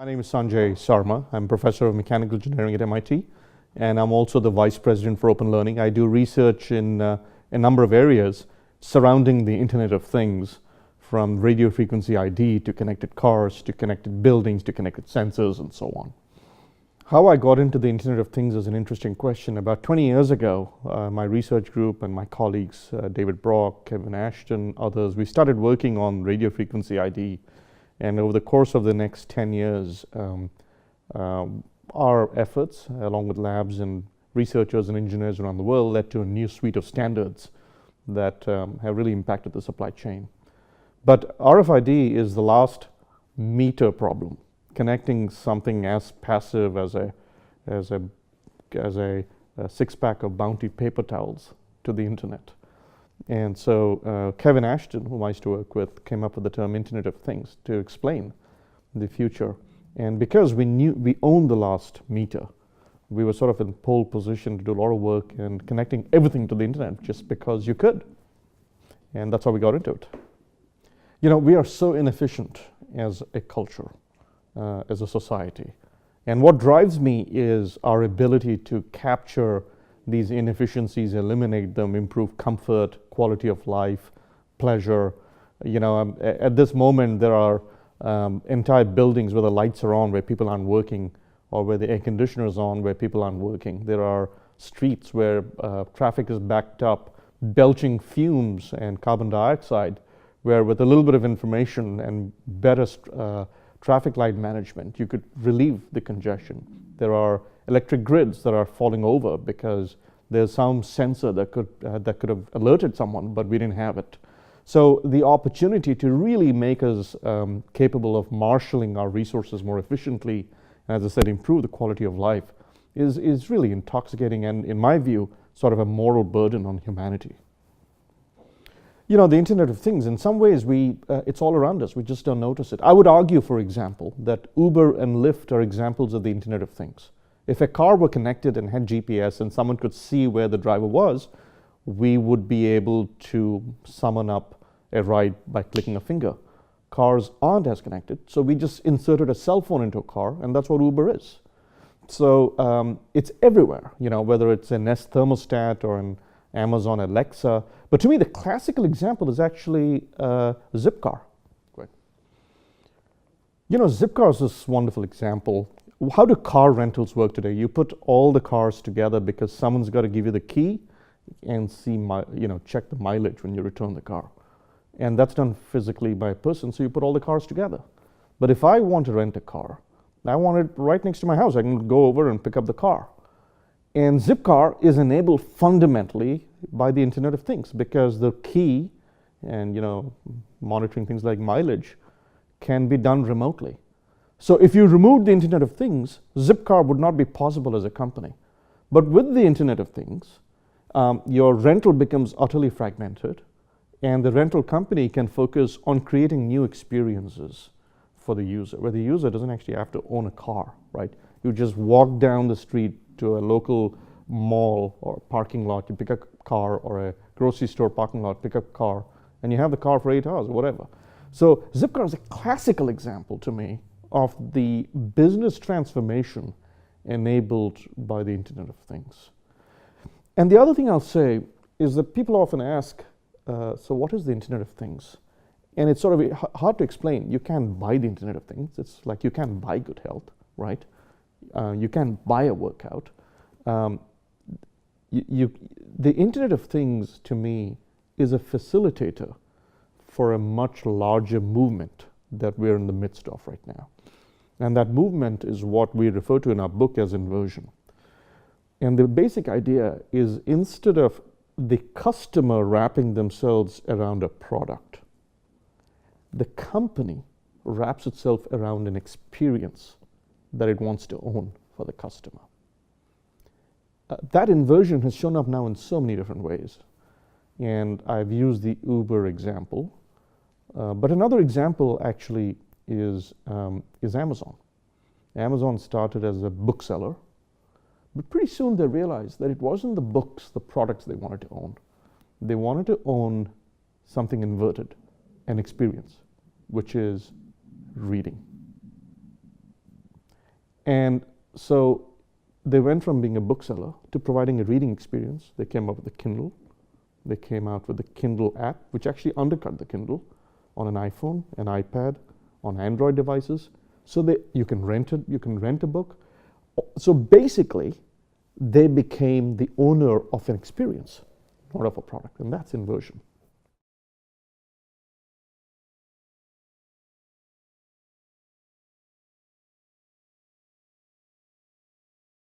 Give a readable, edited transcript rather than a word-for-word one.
My name is Sanjay Sarma. I'm professor of mechanical engineering at MIT, and I'm also the vice president for open learning. I do research in a number of areas surrounding the Internet of Things, from radio frequency ID to connected cars, to connected buildings, to connected sensors, and so on. How I got into the Internet of Things is an interesting question. About 20 years ago, my research group and my colleagues, David Brock, Kevin Ashton, others, we started working on radio frequency ID. And over the course of the next 10 years, our efforts, along with labs and researchers and engineers around the world, led to a new suite of standards that have really impacted the supply chain. But RFID is the last meter problem, connecting something as passive as a six-pack of Bounty paper towels to the internet. And so Kevin Ashton, whom I used to work with, came up with the term Internet of Things to explain the future. And because we knew we owned the last meter, we were sort of in pole position to do a lot of work and connecting everything to the internet just because you could. And that's how we got into it. You know, we are so inefficient as a culture, as a society. And what drives me is our ability to capture these inefficiencies, eliminate them, improve comfort, quality of life, pleasure. You know, at this moment there are entire buildings where the lights are on where people aren't working, or where the air conditioner is on where people aren't working. There are streets where traffic is backed up, belching fumes and carbon dioxide, where with a little bit of information and better traffic light management, you could relieve the congestion. There are electric grids that are falling over because there's some sensor that could have alerted someone, but we didn't have it. So the opportunity to really make us capable of marshalling our resources more efficiently, and as I said, improve the quality of life, is really intoxicating and, in my view, sort of a moral burden on humanity. You know, the Internet of Things, in some ways, it's all around us. We just don't notice it. I would argue, for example, that Uber and Lyft are examples of the Internet of Things. If a car were connected and had GPS and someone could see where the driver was, we would be able to summon up a ride by clicking a finger. Cars aren't as connected, so we just inserted a cell phone into a car, and that's what Uber is. So it's everywhere, you know, whether it's a Nest thermostat or an Amazon Alexa. But to me, the classical example is actually Zipcar. Right. You know, Zipcar is this wonderful example. How do car rentals work today? You put all the cars together because someone's got to give you the key and check the mileage when you return the car. And that's done physically by a person, so you put all the cars together. But if I want to rent a car, I want it right next to my house. I can go over and pick up the car. And Zipcar is enabled fundamentally by the Internet of Things, because the key and, you know, monitoring things like mileage can be done remotely. So if you remove the Internet of Things, Zipcar would not be possible as a company. But with the Internet of Things, your rental becomes utterly fragmented, and the rental company can focus on creating new experiences for the user, where the user doesn't actually have to own a car, right? You just walk down the street to a local mall or parking lot, you pick up a car, or a grocery store parking lot, pick up a car, and you have the car for 8 hours or whatever. So Zipcar is a classical example to me of the business transformation enabled by the Internet of Things. And the other thing I'll say is that people often ask, so what is the Internet of Things? And it's sort of hard to explain. You can't buy the Internet of Things. It's like you can't buy good health, right? You can't buy a workout. The Internet of Things, to me, is a facilitator for a much larger movement that we're in the midst of right now. And that movement is what we refer to in our book as inversion. And the basic idea is, instead of the customer wrapping themselves around a product, the company wraps itself around an experience that it wants to own for the customer. That inversion has shown up now in so many different ways. And I've used the Uber example. But another example actually is Amazon. Amazon started as a bookseller, but pretty soon they realized that it wasn't the books, the products they wanted to own. They wanted to own something inverted, an experience, which is reading. And so they went from being a bookseller to providing a reading experience. They came up with the Kindle. They came out with the Kindle app, which actually undercut the Kindle on an iPhone, an iPad, on Android devices. So you can rent it, you can rent a book. So basically, they became the owner of an experience, not of a product, and that's inversion.